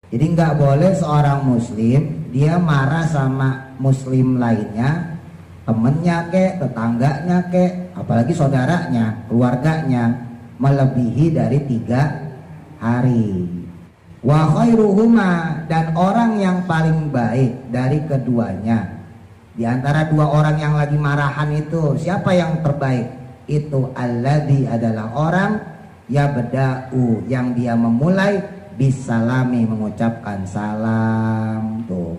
Jadi nggak boleh seorang muslim dia marah sama muslim lainnya, temennya kek, tetangganya kek, apalagi saudaranya, keluarganya, melebihi dari 3 hari. Wa khairuhuma, dan orang yang paling baik dari keduanya, di antara dua orang yang lagi marahan itu, siapa yang terbaik? Itu alladzi, adalah orang ya beda'u, yang dia memulai bisalami, mengucapkan salam. Tuh.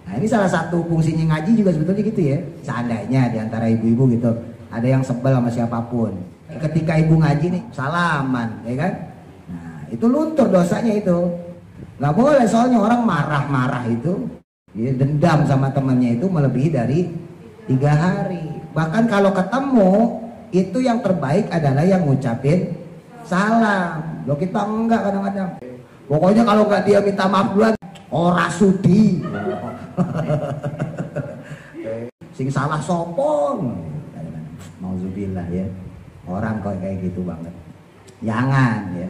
Nah, ini salah satu fungsinya ngaji juga sebetulnya gitu ya. Seandainya di antara ibu-ibu gitu ada yang sebel sama siapapun, ketika ibu ngaji nih salaman, ya kan? Nah, itu luntur dosanya itu. Nggak boleh, soalnya orang marah-marah itu, ya, dendam sama temannya itu melebihi dari 3 hari. Bahkan kalau ketemu itu yang terbaik adalah yang ngucapin salam. Loh, kita enggak kadang-kadang. Pokoknya kalau enggak dia minta maaf duluan, ora sudi. Sing salah sopong. Mauzubillah ya. Orang kok kayak gitu banget. Jangan ya.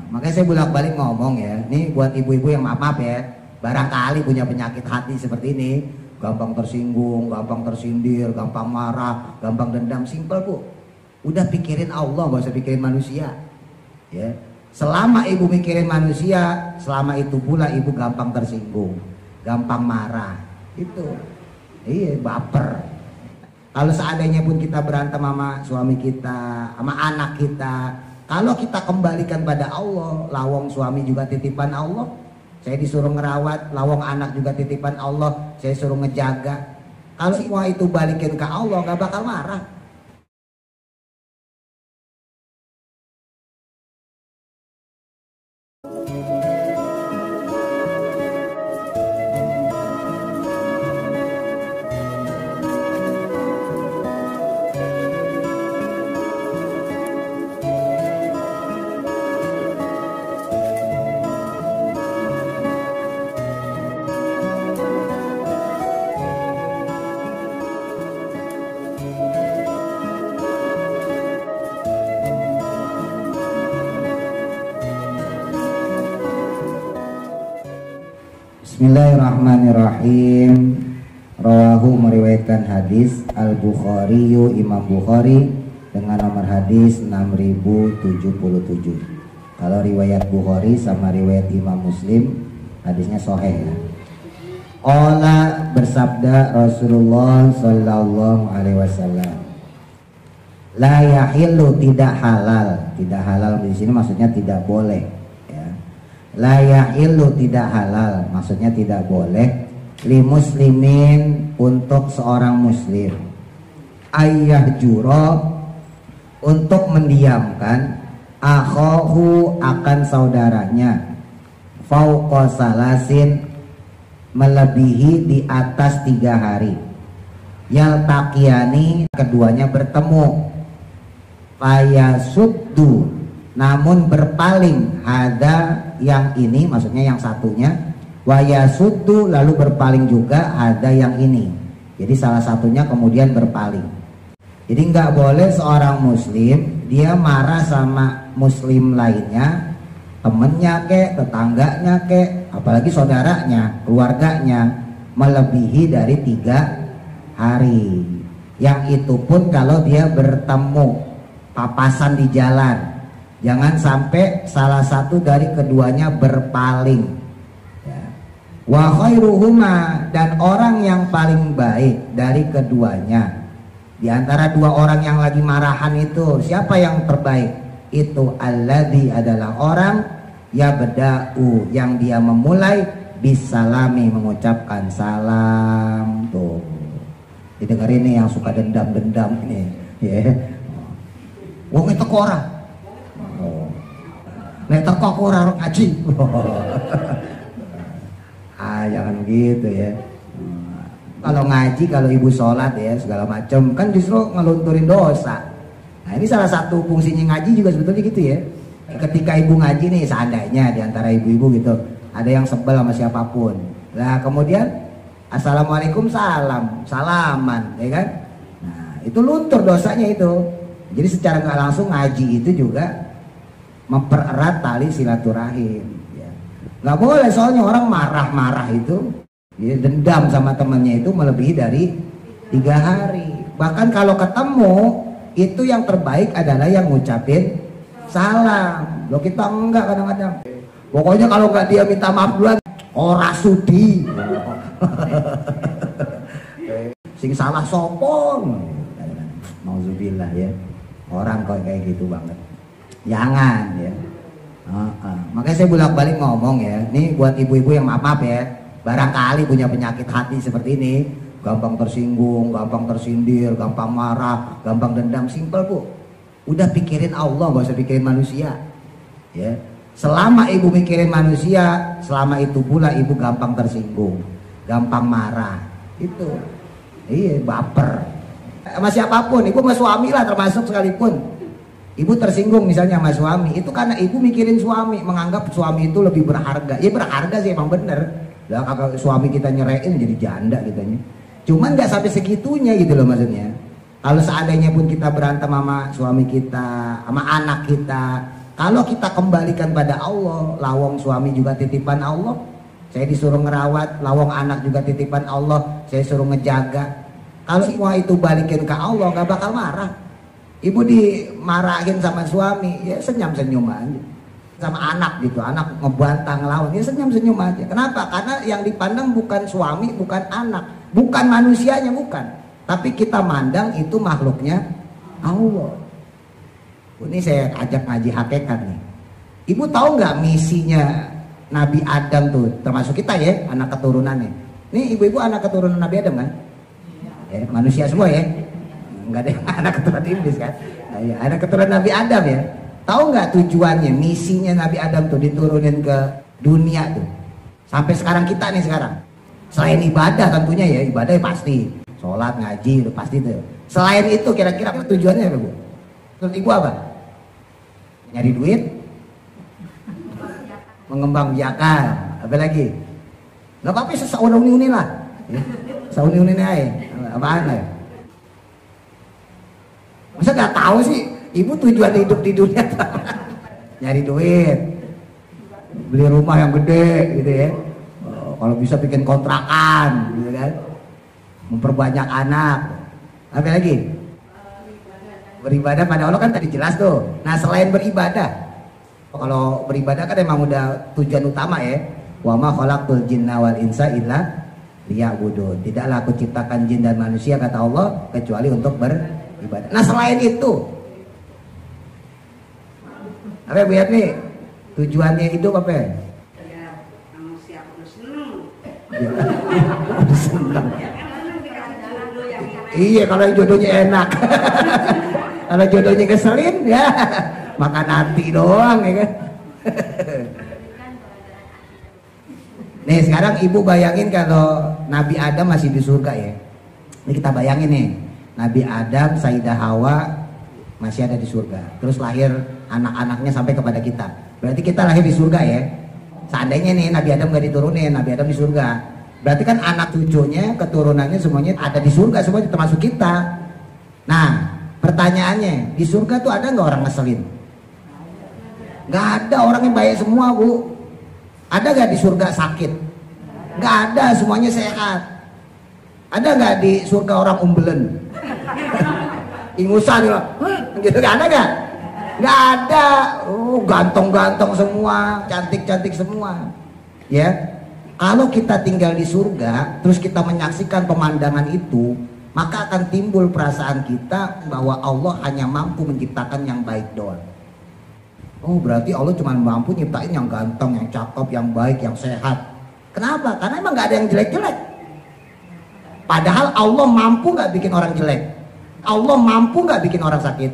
Makanya saya bolak-balik ngomong ya. Nih buat ibu-ibu yang maaf ya, barangkali punya penyakit hati seperti ini, gampang tersinggung, gampang tersindir, gampang marah, gampang dendam. Simpel Bu. Udah pikirin Allah, gak usah pikirin manusia. Ya, selama ibu mikirin manusia, selama itu pula ibu gampang tersinggung, gampang marah. Itu, iya, baper. Kalau seandainya pun kita berantem sama suami kita, sama anak kita, kalau kita kembalikan pada Allah, lawong suami juga titipan Allah, saya disuruh ngerawat, lawong anak juga titipan Allah, saya suruh ngejaga. Kalau semua itu balikin ke Allah, gak bakal marah. Bismillahirrahmanirrahim. Rawahu, meriwayatkan hadis Al-Bukhari, Imam Bukhari dengan nomor hadis 6077. Kalau riwayat Bukhari sama riwayat Imam Muslim hadisnya sahih ya. Qala, bersabda Rasulullah sallallahu alaihi wasallam, la yahillu, tidak halal. Tidak halal di sini maksudnya tidak boleh. La yahillu, tidak halal, maksudnya tidak boleh, li muslimin, untuk seorang muslim, ayah juro, untuk mendiamkan, akhahu, akan saudaranya, fauqa salasin, melebihi di atas 3 hari, yaltaqiyani, keduanya bertemu, fayasuddu, namun berpaling, ada yang ini, maksudnya yang satunya, wayasuddu, lalu berpaling juga, ada yang ini, jadi salah satunya kemudian berpaling. Jadi nggak boleh seorang muslim dia marah sama muslim lainnya, temennya kek, tetangganya kek, apalagi saudaranya, keluarganya, melebihi dari 3 hari. Yang itu pun kalau dia bertemu, papasan di jalan. Jangan sampai salah satu dari keduanya berpaling. Ya. Wa khairuhuma, dan orang yang paling baik dari keduanya, di antara dua orang yang lagi marahan itu, siapa yang terbaik? Itu alladzi, adalah orang ya beda'u, yang dia memulai bisalami, mengucapkan salam. Tuh, didengerin nih yang suka dendam-dendam ini ya. Wong itu orang nek teko ora ngaji. Jangan begitu ya. Kalau ngaji, kalau ibu sholat ya segala macam, kan justru ngelunturin dosa. Nah, ini salah satu fungsinya ngaji juga sebetulnya gitu ya. Ketika ibu ngaji nih, seandainya di antara ibu-ibu gitu ada yang sebel sama siapapun, nah kemudian assalamualaikum, salaman, ya kan? Nah, itu luntur dosanya itu. Jadi secara nggak langsung ngaji itu juga mempererat tali silaturahim ya. Nggak boleh, soalnya orang marah-marah itu, ya, dendam sama temannya itu melebihi dari 3 hari. Bahkan kalau ketemu, itu yang terbaik adalah yang ngucapin salam. Loh kita enggak kadang-kadang. Pokoknya kalau nggak dia minta maaf duluan, ora sudi. Sing salah sopong. Nauzubillah ya. Orang kok kayak gitu banget. Jangan ya. Makanya saya bolak-balik ngomong ya. Nih buat ibu-ibu yang maaf ya, barangkali punya penyakit hati seperti ini, gampang tersinggung, gampang tersindir, gampang marah, gampang dendam. Simpel bu. Udah pikirin Allah, gak usah pikirin manusia. Ya. Selama ibu mikirin manusia, selama itu pula ibu gampang tersinggung, gampang marah. Itu. Iya, baper. Sama siapapun, ibu sama suami lah termasuk sekalipun. Ibu tersinggung misalnya sama suami, itu karena ibu mikirin suami, menganggap suami itu lebih berharga. Ya berharga sih emang bener. Lah kalau suami kita nyerain jadi janda kitanya. Cuman nggak sampai segitunya gitu loh maksudnya. Kalau seandainya pun kita berantem sama suami kita, sama anak kita, kalau kita kembalikan pada Allah, lawang suami juga titipan Allah, saya disuruh ngerawat, lawang anak juga titipan Allah, saya suruh ngejaga. Kalau semua itu balikin ke Allah, nggak bakal marah. Ibu dimarahin sama suami, ya senyum-senyum aja. Sama anak gitu, anak ngebantah ngelawan, ya senyum-senyum aja. Kenapa? Karena yang dipandang bukan suami, bukan anak, bukan manusianya, bukan. Tapi kita mandang itu makhluknya Allah. Ini saya ajak ngaji hakikat nih. Ibu tahu nggak misinya Nabi Adam tuh, termasuk kita ya, anak keturunannya. Ini ibu-ibu anak keturunan Nabi Adam kan? Ya, manusia semua ya. Nggak ada yang anak keturunan iblis kan? Nah, ya, anak keturunan Nabi Adam ya. Tahu nggak tujuannya, misinya Nabi Adam tuh diturunin ke dunia tuh. Sampai sekarang kita nih sekarang. Selain ibadah tentunya ya, ibadah ya pasti. Sholat, ngaji, itu pasti tuh. Selain itu kira-kira apa tujuannya apa bu? Terus ibu apa? Nyari duit, mengembang biakan, apa lagi? Nggak apa-apa, sesauni-uni lah. Ya. Sauni-uni aja, apaan ya? Masa nggak tahu sih, ibu tujuan hidup di dunia nyari duit, beli rumah yang gede gitu ya. Kalau bisa bikin kontrakan, gitu kan? Memperbanyak anak, apa lagi? Beribadah pada Allah kan tadi jelas tuh. Nah selain beribadah, kalau beribadah kan emang udah tujuan utama ya. Wa ma khalaqtul jinna wal insa illa liya'budun. Tidaklah aku ciptakan jin dan manusia kata Allah kecuali untuk beribadah. Nah selain itu, apa lihat nih tujuannya hidup apa? Ya manusia kudu seneng. Kudu seneng. Iya kalau jodohnya enak. Kalau jodohnya keselin ya makan hati doang ya kan. Nih sekarang ibu bayangin kalau Nabi Adam masih di surga ya. Ini kita bayangin nih, Nabi Adam, Sayyidah Hawa masih ada di surga. Terus lahir anak-anaknya sampai kepada kita. Berarti kita lahir di surga ya. Seandainya nih Nabi Adam gak diturunin, Nabi Adam di surga. Berarti kan anak cucunya, keturunannya semuanya ada di surga, semuanya termasuk kita. Nah, pertanyaannya, di surga tuh ada nggak orang ngeselin? Nggak ada, orang yang baik semua bu. Ada nggak di surga sakit? Nggak ada, semuanya sehat. Ada nggak di surga orang umbelen? Ingusan gitu, nggak ada nggak? Nggak ada. Oh, ganteng-ganteng semua, cantik-cantik semua. Ya. Kalau kita tinggal di surga, terus kita menyaksikan pemandangan itu, maka akan timbul perasaan kita bahwa Allah hanya mampu menciptakan yang baik doang. Oh berarti Allah cuma mampu nyiptain yang ganteng, yang cakep, yang baik, yang sehat. Kenapa? Karena emang gak ada yang jelek-jelek. Padahal Allah mampu gak bikin orang jelek. Allah mampu gak bikin orang sakit.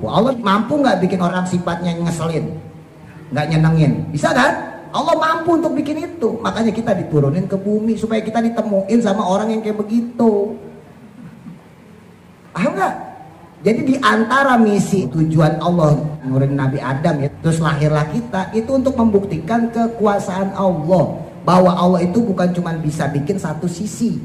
Allah mampu gak bikin orang sifatnya ngeselin, gak nyenengin. Bisa kan? Allah mampu untuk bikin itu. Makanya kita diturunin ke bumi supaya kita ditemuin sama orang yang kayak begitu. Paham gak? Jadi di antara misi tujuan Allah nurunin Nabi Adam ya, terus lahirlah kita, itu untuk membuktikan kekuasaan Allah. Bahwa Allah itu bukan cuma bisa bikin satu sisi,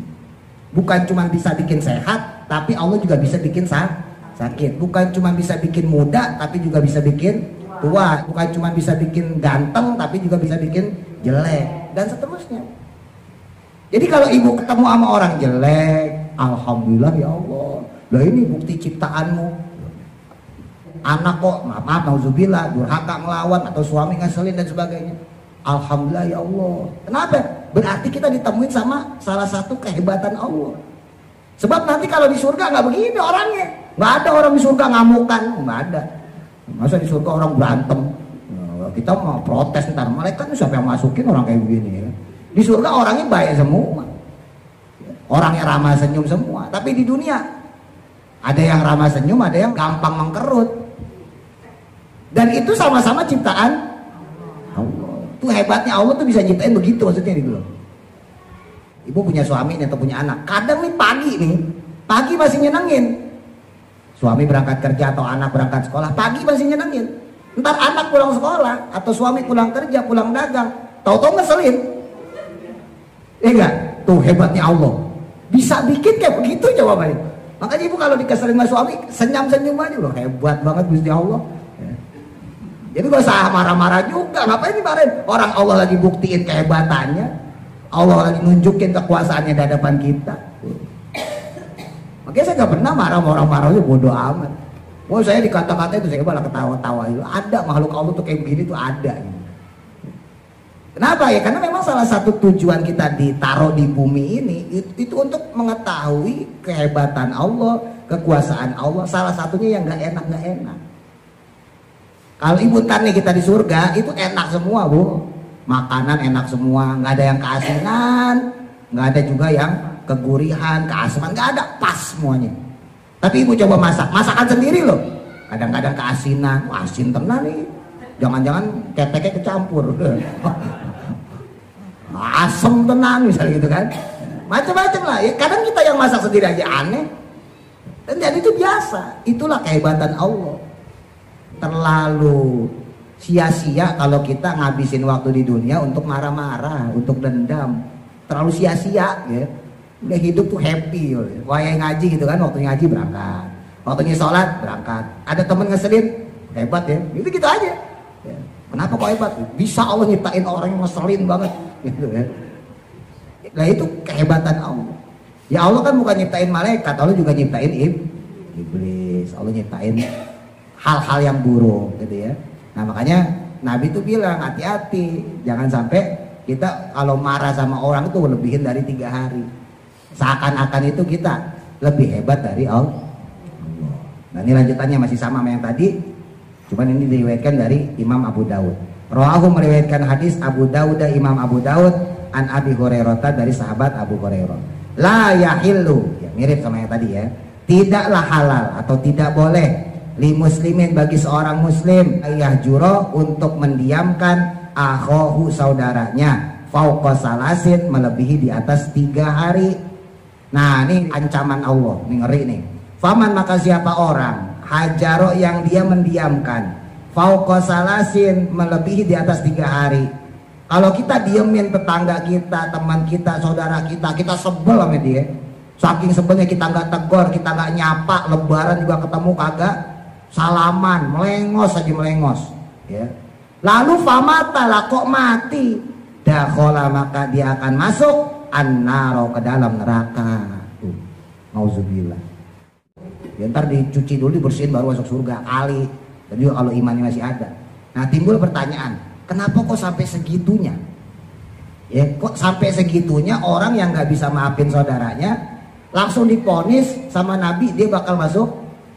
bukan cuma bisa bikin sehat, tapi Allah juga bisa bikin sakit. Bukan cuma bisa bikin muda, tapi juga bisa bikin tua, bukan cuma bisa bikin ganteng tapi juga bisa bikin jelek dan seterusnya. Jadi kalau ibu ketemu sama orang jelek, alhamdulillah ya Allah, lah ini bukti ciptaanmu. Anak kok maaf nauzubillah durhaka melawan atau suami ngeselin dan sebagainya, alhamdulillah ya Allah. Kenapa? Berarti kita ditemuin sama salah satu kehebatan Allah. Sebab nanti kalau di surga nggak begini orangnya, nggak ada orang di surga ngamukan, nggak ada. Masa di surga orang berantem? Nah, kita mau protes ntar, malaikat siapa yang masukin orang kayak begini ya? Di surga orangnya baik semua, orangnya ramah senyum semua. Tapi di dunia ada yang ramah senyum, ada yang gampang mengkerut. Dan itu sama-sama ciptaan Allah. Itu hebatnya Allah tuh bisa ciptain begitu maksudnya gitu loh. Ibu punya suami atau punya anak, kadang nih pagi masih nyenengin. Suami berangkat kerja atau anak berangkat sekolah, pagi masih nyenengin. Ntar anak pulang sekolah atau suami pulang kerja, pulang dagang, tahu-tahu ngeselin. Enggak? Tuh hebatnya Allah. Bisa bikin kayak begitu jawabannya. Makanya ibu kalau dikeselin sama suami, senyum-senyum aja loh. Hebat banget Gusti Allah. Jadi gak usah marah-marah juga. Ngapain dimarahin? Orang Allah lagi buktiin kehebatannya, Allah lagi nunjukin kekuasaannya di hadapan kita. Makanya saya gak pernah marah sama orang-marahnya, bodoh amat. Mau saya dikata-kata itu saya malah ketawa-tawa itu. Ada makhluk Allah tuh kayak begini tuh ada. Kenapa ya? Karena memang salah satu tujuan kita ditaruh di bumi ini itu untuk mengetahui kehebatan Allah, kekuasaan Allah. Salah satunya yang gak enak. Kalau ibu ntar nih kita di surga itu enak semua bu, makanan enak semua, nggak ada yang keasinan, nggak ada juga yang kegurihan, keasaman, nggak ada, pas semuanya. Tapi ibu coba masakan sendiri loh, kadang-kadang keasinan, asin tenan nih, jangan-jangan keteknya kecampur, asem tenan misalnya gitu kan, macam-macam lah. Ya, kadang kita yang masak sendiri aja aneh, dan jadi itu biasa. Itulah kehebatan Allah. Terlalu sia-sia kalau kita ngabisin waktu di dunia untuk marah-marah, untuk dendam. Terlalu sia-sia ya. Udah hidup tuh happy ya. Wayang ngaji gitu kan, waktunya ngaji berangkat, waktunya sholat berangkat. Ada temen ngeselin, hebat ya, gitu aja ya. Kenapa kok hebat? Bisa Allah nyiptain orang yang ngeselin banget gitu ya. Nah itu kehebatan Allah. Ya Allah kan bukan nyiptain malaikat, Allah juga nyiptain iblis. Allah nyiptain hal-hal yang buruk gitu ya. Nah makanya Nabi itu bilang hati-hati, jangan sampai kita kalau marah sama orang itu lebihin dari 3 hari. Seakan-akan itu kita lebih hebat dari Allah. Nah ini lanjutannya masih sama yang tadi, cuman ini diriwayatkan dari Imam Abu Daud. Rawahu meriwayatkan hadis Abu Daud dan Imam Abu Daud an Abi Hurairah dari sahabat Abu Hurairah. La yahillu, ya mirip sama yang tadi ya. Tidaklah halal atau tidak boleh li muslimin bagi seorang muslim ayah juro untuk mendiamkan akhohu saudaranya fauqa salasin melebihi di atas 3 hari. Nah ini ancaman Allah, ini ngeri nih. Faman maka siapa orang hajaro yang dia mendiamkan fauqa salasin melebihi di atas 3 hari. Kalau kita diemin tetangga kita, teman kita, saudara kita sebel sama dia. Saking sebelnya kita nggak tegur, kita nggak nyapa, lebaran juga ketemu kagak salaman, melengos aja melengos ya. Lalu famata lah kok mati, dakhala maka dia akan masuk annaro ke dalam neraka. Nauzubillah. Ya, ntar dicuci dulu, dibersihin baru masuk surga kali. Dan juga kalau imannya masih ada. Nah timbul pertanyaan, kenapa kok sampai segitunya? Ya, kok sampai segitunya orang yang nggak bisa maafin saudaranya langsung diponis sama Nabi dia bakal masuk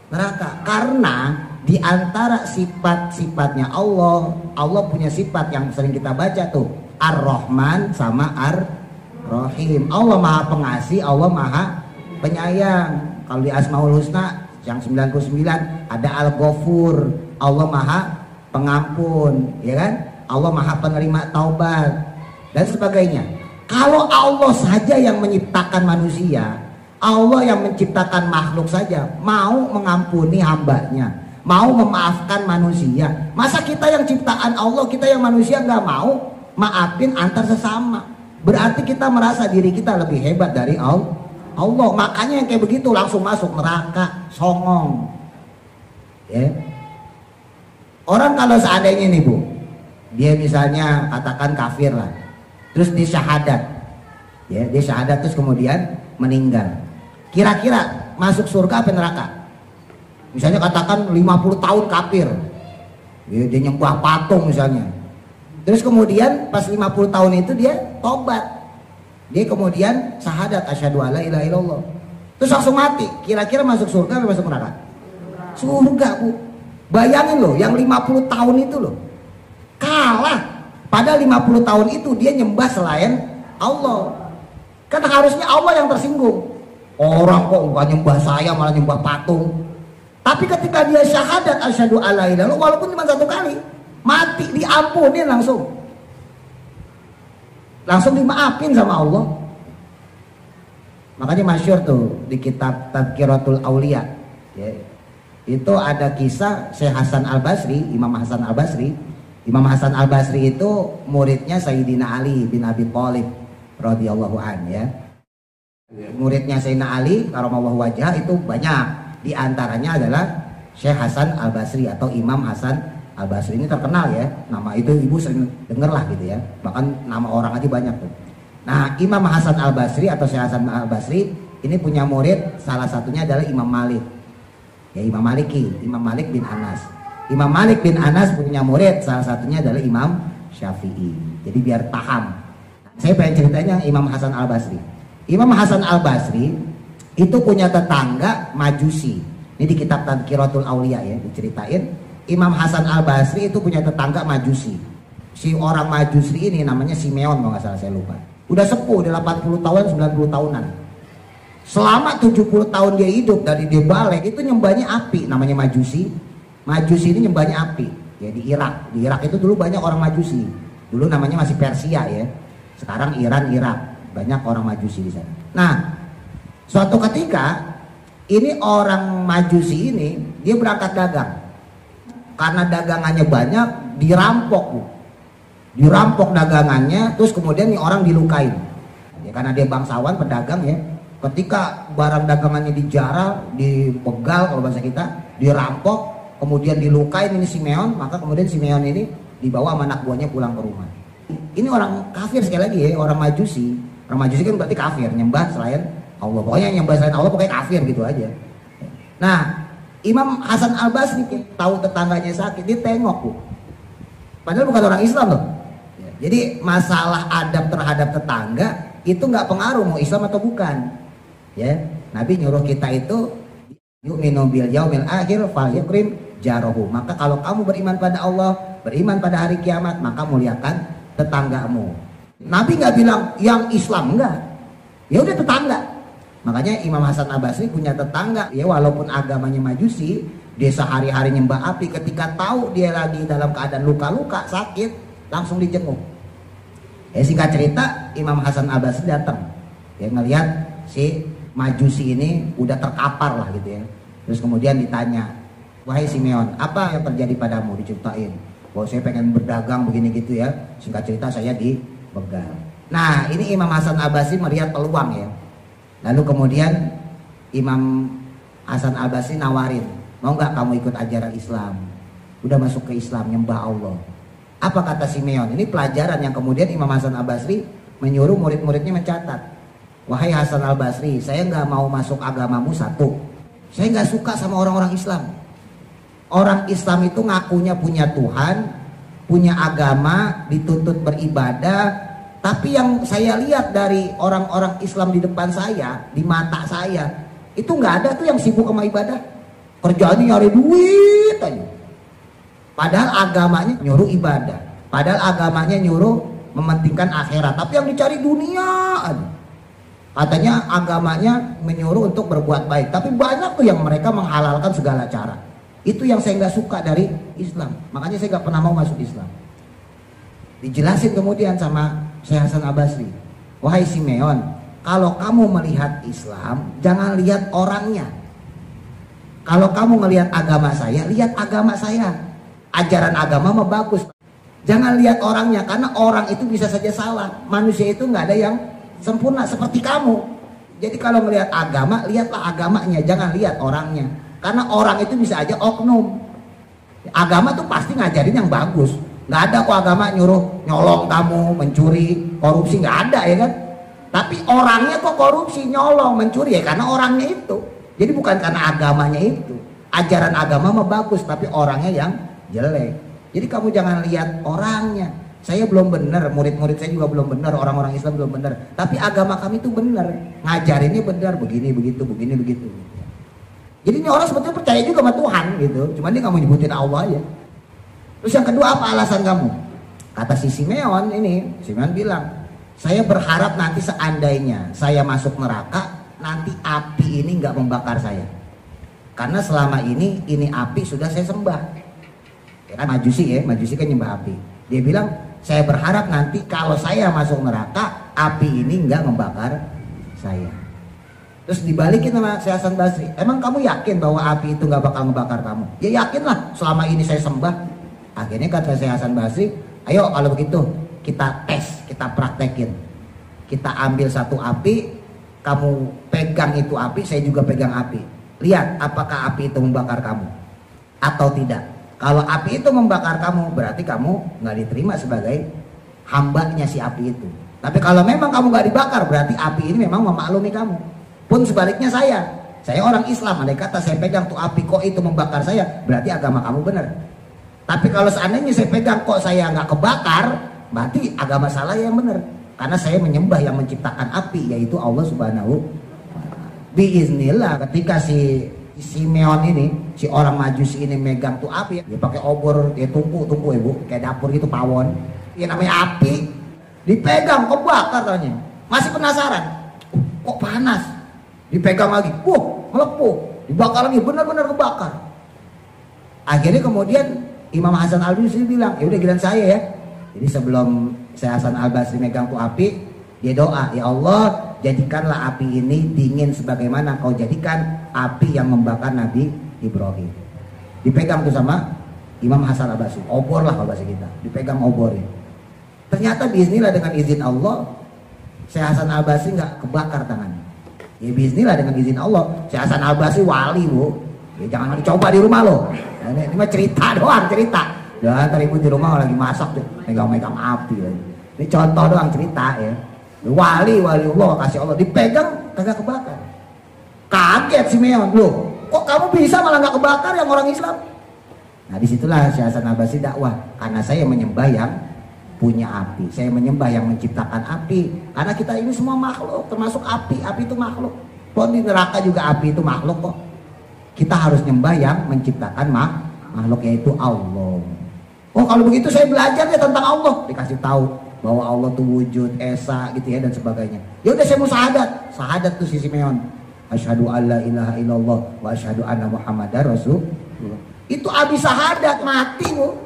neraka? Karena di antara sifat-sifatnya Allah punya sifat yang sering kita baca tuh, Ar-Rahman sama Ar-Rahim. Allah Maha Pengasih, Allah Maha Penyayang. Kalau di Asmaul Husna yang 99 ada Al-Ghafur, Allah Maha Pengampun, ya kan? Allah Maha Penerima Taubat dan sebagainya. Kalau Allah saja yang menciptakan manusia, Allah yang menciptakan makhluk saja mau mengampuni hambanya, mau memaafkan manusia, masa kita yang ciptaan Allah, kita yang manusia nggak mau maafin antar sesama? Berarti kita merasa diri kita lebih hebat dari Allah. Makanya yang kayak begitu langsung masuk neraka, songong ya. Orang kalau seandainya nih Bu, dia misalnya katakan kafir lah, terus dia syahadat, ya dia syahadat terus kemudian meninggal, kira-kira masuk surga apa neraka? Misalnya katakan 50 tahun kafir, ya, dia nyembah patung misalnya, terus kemudian pas 50 tahun itu dia tobat, dia kemudian syahadat asyhadu alla ilaha illallah, terus langsung mati, kira-kira masuk surga atau masuk neraka? Surga Bu. Bayangin loh, yang 50 tahun itu loh kalah. Pada 50 tahun itu dia nyembah selain Allah. Kan harusnya Allah yang tersinggung. Orang kok bukan nyembah saya malah nyembah patung. Tapi ketika dia syahadat asyhadu alla ilaha illallah, walaupun cuma satu kali, mati diampunin langsung. Langsung dimaafin sama Allah. Makanya masyhur tuh di kitab Tadhkiratul Aulia, ya. Itu ada kisah Syekh Hasan Al-Basri, Imam Hasan Al-Basri. Imam Hasan Al-Basri itu muridnya Sayyidina Ali bin Abi Thalib radhiyallahu anhu, ya. Muridnya Sayyidina Ali karamallahu wajhah itu banyak. Di antaranya adalah Syekh Hasan Al-Basri atau Imam Hasan Al-Basri. Ini terkenal ya. Nama itu ibu sering denger lah gitu ya. Bahkan nama orang aja banyak tuh. Nah, Imam Hasan Al-Basri atau Syekh Hasan Al-Basri ini punya murid, salah satunya adalah Imam Malik. Ya, Imam Maliki, Imam Malik bin Anas. Imam Malik bin Anas punya murid, salah satunya adalah Imam Syafi'i. Jadi biar paham. Saya pengen ceritanya Imam Hasan Al-Basri. Imam Hasan Al-Basri itu punya tetangga Majusi. Ini di kitab Tadhkiratul Aulia ya, diceritain. Imam Hasan Al-Basri itu punya tetangga Majusi. Si orang Majusi ini namanya Simeon kalau nggak salah, saya lupa. Udah sepuh, udah 80 tahun, 90 tahunan. Selama 70 tahun dia hidup, dari dia balik itu nyembahnya api, namanya Majusi. Majusi ini nyembahnya api, ya di Irak. Di Irak itu dulu banyak orang Majusi. Dulu namanya masih Persia ya. Sekarang Iran, Irak, banyak orang Majusi di sana. Nah, suatu ketika ini orang Majusi ini dia berangkat dagang. Karena dagangannya banyak, dirampok Bu. Dirampok dagangannya, terus kemudian nih orang dilukain. Ya karena dia bangsawan, pedagang ya. Ketika barang dagangannya dijarah, dipegal kalau bahasa kita, dirampok, kemudian dilukain ini Simeon, maka kemudian Simeon ini dibawa sama anak buahnya pulang ke rumah. Ini orang kafir sekali lagi ya, orang Majusi. Orang Majusi kan berarti kafir, nyembah selain Allah. Pokoknya nyembah selain Allah pokoknya kafir gitu aja. Nah, Imam Hasan Al-Basri tahu tetangganya sakit, dia tengok Bu. Padahal bukan orang Islam loh. Jadi masalah adab terhadap tetangga itu nggak pengaruh mau Islam atau bukan. Ya, Nabi nyuruh kita itu yu'minu bil yaumil akhir falyukrim jarahu. Maka kalau kamu beriman pada Allah, beriman pada hari kiamat, maka muliakan tetanggamu. Nabi nggak bilang yang Islam, enggak. Ya udah tetangga. Makanya Imam Hasan Al-Basri punya tetangga, ya walaupun agamanya Majusi, dia sehari-hari nyembah api, ketika tahu dia lagi dalam keadaan luka-luka, sakit, langsung dijenguk. Ya singkat cerita, Imam Hasan Al-Basri datang, ya ngelihat si Majusi ini udah terkapar lah gitu ya. Terus kemudian ditanya, wahai Simeon, apa yang terjadi padamu? Diceritain, bahwa saya pengen berdagang begini gitu ya. Singkat cerita saya dibegal. Nah ini Imam Hasan Al-Basri melihat peluang ya. Lalu kemudian Imam Hasan Al-Basri nawarin, mau nggak kamu ikut ajaran Islam? Udah masuk ke Islam, nyembah Allah. Apa kata Simeon? Ini pelajaran yang kemudian Imam Hasan Al-Basri menyuruh murid-muridnya mencatat. Wahai Hasan Al-Basri, saya nggak mau masuk agamamu satu. Saya nggak suka sama orang-orang Islam. Orang Islam itu ngakunya punya Tuhan, punya agama, dituntut beribadah. Tapi yang saya lihat dari orang-orang Islam di depan saya, di mata saya, itu nggak ada tuh yang sibuk sama ibadah. Kerjaannya nyari duit aja. Padahal agamanya nyuruh ibadah. Padahal agamanya nyuruh mementingkan akhirat. Tapi yang dicari dunia aja. Katanya agamanya menyuruh untuk berbuat baik. Tapi banyak tuh yang mereka menghalalkan segala cara. Itu yang saya nggak suka dari Islam. Makanya saya nggak pernah mau masuk Islam. Dijelasin kemudian sama Syekh Hasan Al-Basri, wahai Simeon, kalau kamu melihat Islam, jangan lihat orangnya. Kalau kamu melihat agama saya, lihat agama saya. Ajaran agama mah bagus. Jangan lihat orangnya, karena orang itu bisa saja salah. Manusia itu nggak ada yang sempurna seperti kamu. Jadi kalau melihat agama, lihatlah agamanya, jangan lihat orangnya. Karena orang itu bisa aja oknum. Agama tuh pasti ngajarin yang bagus. Nggak ada kok agama nyuruh nyolong kamu, mencuri, korupsi, nggak ada ya kan. Tapi orangnya kok korupsi, nyolong, mencuri ya karena orangnya itu. Jadi bukan karena agamanya itu. Ajaran agama mah bagus, tapi orangnya yang jelek. Jadi kamu jangan lihat orangnya. Saya belum benar, murid-murid saya juga belum benar, orang-orang Islam belum benar. Tapi agama kami itu benar, ngajarinnya benar, begini begitu, begini begitu. Jadi ini orang sebetulnya percaya juga sama Tuhan gitu, cuman dia nggak mau nyebutin Allah aja. Terus yang kedua apa alasan kamu? Kata si Simeon ini, Simeon bilang, saya berharap nanti seandainya saya masuk neraka, nanti api ini nggak membakar saya. Karena selama ini api sudah saya sembah. Ya kan Majusi kan nyembah api. Dia bilang, saya berharap nanti kalau saya masuk neraka, api ini nggak membakar saya. Terus dibalikin sama Syekh Hasan Basri, emang kamu yakin bahwa api itu nggak bakal ngebakar kamu? Ya yakinlah, selama ini saya sembah. Akhirnya kata Syekh Hasan Basri, ayo kalau begitu kita tes, kita praktekin. Kita ambil satu api, kamu pegang itu api, saya juga pegang api. Lihat apakah api itu membakar kamu atau tidak. Kalau api itu membakar kamu, berarti kamu nggak diterima sebagai hambanya si api itu. Tapi kalau memang kamu nggak dibakar, berarti api ini memang memaklumi kamu. Pun sebaliknya saya orang Islam, andai kata saya pegang tuh api kok itu membakar saya, berarti agama kamu benar. Tapi kalau seandainya saya pegang kok saya nggak kebakar, berarti agama salah yang benar. Karena saya menyembah yang menciptakan api, yaitu Allah Subhanahu. Biiznillah ketika si Simeon ini, si orang Majusi ini megang tuh api, dia pakai obor, dia tungku ya bu, kayak dapur gitu pawon. Ya namanya api, dipegang kebakar katanya. Masih penasaran, kok panas? Dipegang lagi, melepuh, dibakar lagi, benar-benar kebakar. Akhirnya kemudian Imam Hasan Al-Basri bilang, ya udah giliran saya ya. Jadi sebelum Syekh Hasan Al-Basri megang tuh api, dia doa, ya Allah jadikanlah api ini dingin sebagaimana kau jadikan api yang membakar Nabi Ibrahim. Dipegang tuh sama Imam Hasan Al-Basri, obor lah kalau bahasa kita, dipegang obornya. Ternyata bismillah dengan izin Allah, Syekh Hasan Al-Basri nggak kebakar tangannya. Ya bismillah dengan izin Allah, Syekh Hasan Al-Basri wali bu, ya, jangan dicoba di rumah lo. Ini mah cerita doang, cerita. Dan ntar ibu di rumah lagi masak tuh, megang-megang api lagi. Ini contoh doang cerita ya. Wali Allah kasih Allah dipegang kagak kebakar. Kaget Simeon, loh kok kamu bisa malah nggak kebakar yang orang Islam? Nah disitulah Syekh Hasan Al-Basri dakwah, karena saya menyembah yang punya api, saya menyembah yang menciptakan api. Karena kita ini semua makhluk, termasuk api itu makhluk. Pun di neraka juga api itu makhluk kok. Kita harus nyembah yang menciptakan makhluk, yaitu Allah. Oh kalau begitu saya belajarnya tentang Allah, dikasih tahu bahwa Allah tuh wujud, esa gitu ya dan sebagainya. Ya udah saya mau syahadat tuh si Simeon. Asyhadu alla ilaha illallah wa asyhadu anna Muhammadar Rasulullah. Itu abis syahadat mati bu.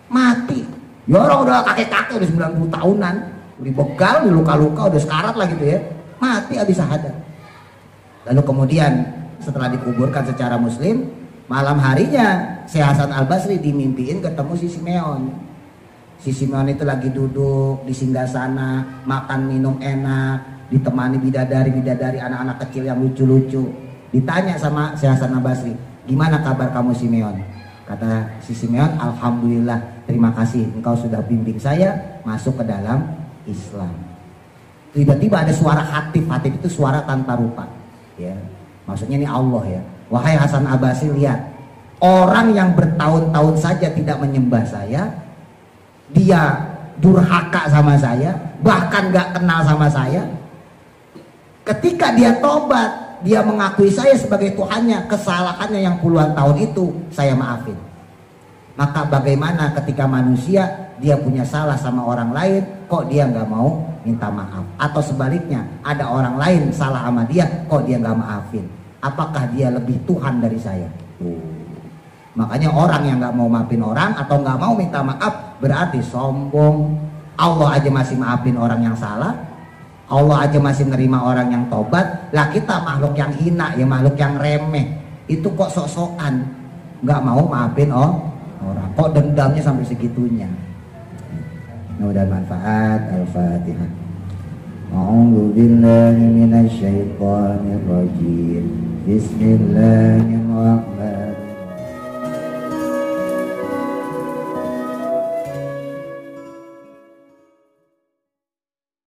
Mati. Ya orang udah kakek-kakek udah 90 tahunan, udah begal, udah luka-luka, udah sekarat lah gitu ya. Mati abis syahadat. Lalu kemudian setelah dikuburkan secara muslim, malam harinya Syekh Hasan Al-Basri dimimpiin ketemu si Simeon. Si Simeon itu lagi duduk di singgasana, makan minum enak, ditemani bidadari anak-anak kecil yang lucu-lucu. Ditanya sama Syekh Hasan Al-Basri, gimana kabar kamu Simeon? Kata si Simeon, alhamdulillah, terima kasih engkau sudah bimbing saya masuk ke dalam Islam. Tiba-tiba ada suara hatif itu suara tanpa rupa. Ya, maksudnya ini Allah ya. Wahai Hasan Al-Basri, lihat, orang yang bertahun-tahun saja tidak menyembah saya, dia durhaka sama saya, bahkan gak kenal sama saya. Ketika dia tobat, dia mengakui saya sebagai Tuhannya, kesalahannya yang puluhan tahun itu saya maafin. Maka bagaimana ketika manusia dia punya salah sama orang lain, kok dia gak mau minta maaf? Atau sebaliknya, ada orang lain salah sama dia, kok dia gak maafin? Apakah dia lebih Tuhan dari saya? Makanya orang yang gak mau maafin orang atau gak mau minta maaf berarti sombong. Allah aja masih maafin orang yang salah, Allah aja masih nerima orang yang tobat. Lah kita makhluk yang hina, ya makhluk yang remeh, itu kok sok-sokan gak mau maafin orang, kok dendamnya sampai segitunya. Mudah manfaat. Al-Fatihah. A'udzu billahi minasy syaithanir rajim. Bismillahirrahmanirrahim.